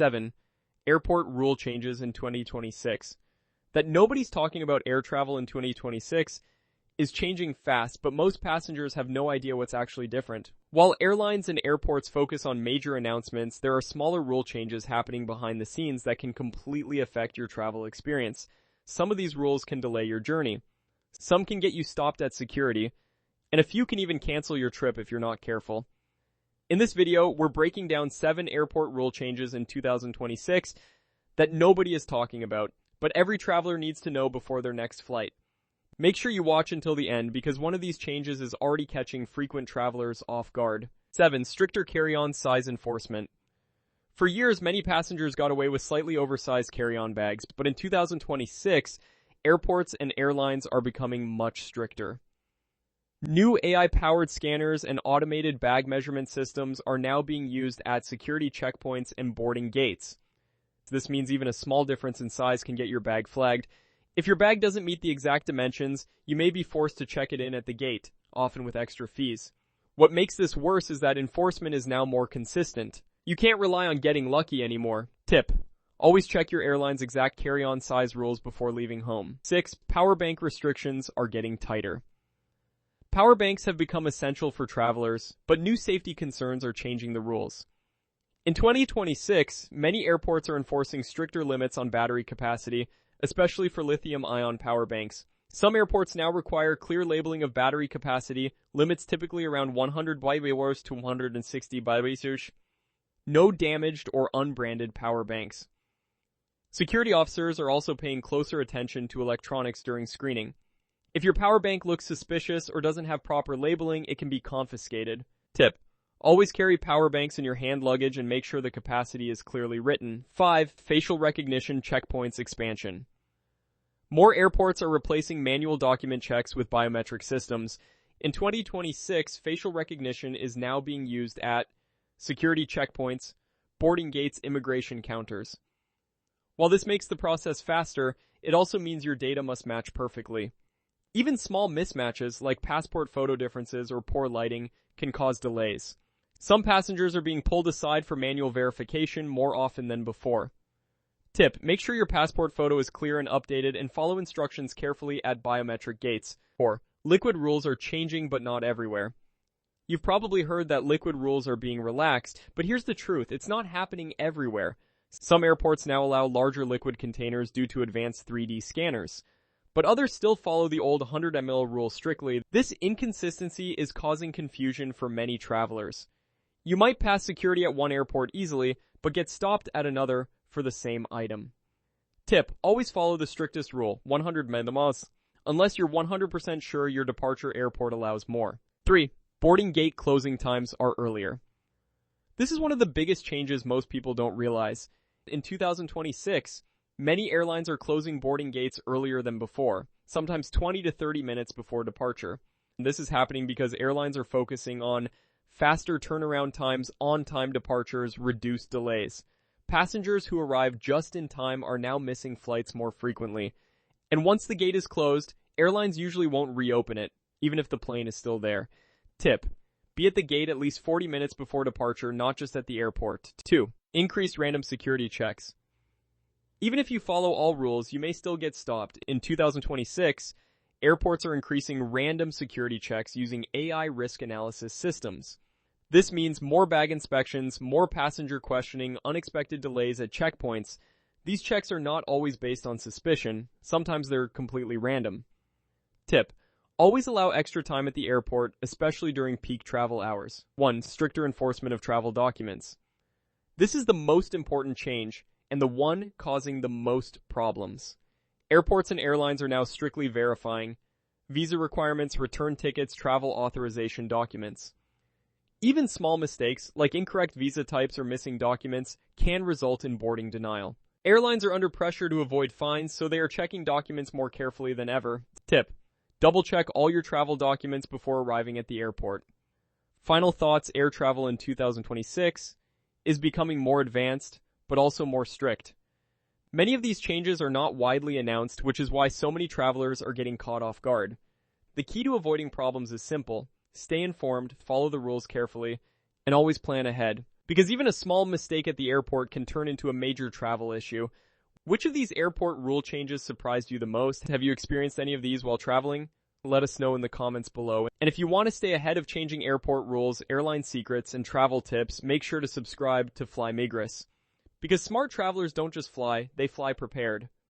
7. Airport rule changes in 2026. That nobody's talking about air travel in 2026 is changing fast, but most passengers have no idea what's actually different. While airlines and airports focus on major announcements, there are smaller rule changes happening behind the scenes that can completely affect your travel experience. Some of these rules can delay your journey. Some can get you stopped at security, and a few can even cancel your trip if you're not careful. In this video, we're breaking down 7 airport rule changes in 2026 that nobody is talking about, but every traveler needs to know before their next flight. Make sure you watch until the end because one of these changes is already catching frequent travelers off guard. 7. Stricter carry-on size enforcement. For years, many passengers got away with slightly oversized carry-on bags, but in 2026, airports and airlines are becoming much stricter. New AI-powered scanners and automated bag measurement systems are now being used at security checkpoints and boarding gates. This means even a small difference in size can get your bag flagged. If your bag doesn't meet the exact dimensions, you may be forced to check it in at the gate, often with extra fees. What makes this worse is that enforcement is now more consistent. You can't rely on getting lucky anymore. Tip: always check your airline's exact carry-on size rules before leaving home. 6. Power bank restrictions are getting tighter. Power banks have become essential for travelers, but new safety concerns are changing the rules. In 2026, many airports are enforcing stricter limits on battery capacity, especially for lithium-ion power banks. Some airports now require clear labeling of battery capacity, limits typically around 100 mAh to 160 mAh. No damaged or unbranded power banks. Security officers are also paying closer attention to electronics during screening. If your power bank looks suspicious or doesn't have proper labeling, it can be confiscated. Tip: always carry power banks in your hand luggage and make sure the capacity is clearly written. 5. Facial recognition checkpoints expansion. More airports are replacing manual document checks with biometric systems. In 2026, facial recognition is now being used at security checkpoints, boarding gates, immigration counters. While this makes the process faster, it also means your data must match perfectly. Even small mismatches, like passport photo differences or poor lighting, can cause delays. Some passengers are being pulled aside for manual verification more often than before. Tip: make sure your passport photo is clear and updated and follow instructions carefully at biometric gates. 4. Liquid rules are changing but not everywhere. You've probably heard that liquid rules are being relaxed, but here's the truth: it's not happening everywhere. Some airports now allow larger liquid containers due to advanced 3D scanners, but others still follow the old 100 ml rule strictly. This inconsistency is causing confusion for many travelers. You might pass security at one airport easily, but get stopped at another for the same item. Tip: always follow the strictest rule, 100 ml, unless you're 100% sure your departure airport allows more. 3. Boarding gate closing times are earlier. This is one of the biggest changes most people don't realize. In 2026, many airlines are closing boarding gates earlier than before, sometimes 20 to 30 minutes before departure. And this is happening because airlines are focusing on faster turnaround times, on-time departures, reduced delays. Passengers who arrive just in time are now missing flights more frequently. And once the gate is closed, airlines usually won't reopen it, even if the plane is still there. Tip: be at the gate at least 40 minutes before departure, not just at the airport. 2. Increased random security checks. Even if you follow all rules, you may still get stopped. In 2026, airports are increasing random security checks using AI risk analysis systems. This means more bag inspections, more passenger questioning, unexpected delays at checkpoints. These checks are not always based on suspicion. Sometimes they're completely random. Tip: always allow extra time at the airport, especially during peak travel hours. 1. Stricter enforcement of travel documents. This is the most important change, and the one causing the most problems. Airports and airlines are now strictly verifying visa requirements, return tickets, travel authorization documents. Even small mistakes, like incorrect visa types or missing documents, can result in boarding denial. Airlines are under pressure to avoid fines, so they are checking documents more carefully than ever. Tip: double-check all your travel documents before arriving at the airport. Final thoughts: air travel in 2026 is becoming more advanced, but also more strict. Many of these changes are not widely announced, which is why so many travelers are getting caught off guard. The key to avoiding problems is simple: stay informed, follow the rules carefully, and always plan ahead, Because even a small mistake at the airport can turn into a major travel issue. Which of these airport rule changes surprised you the most? Have you experienced any of these while traveling? Let us know in the comments below. And if you want to stay ahead of changing airport rules, airline secrets, and travel tips, make sure to subscribe to Fly Migros. Because smart travelers don't just fly, they fly prepared.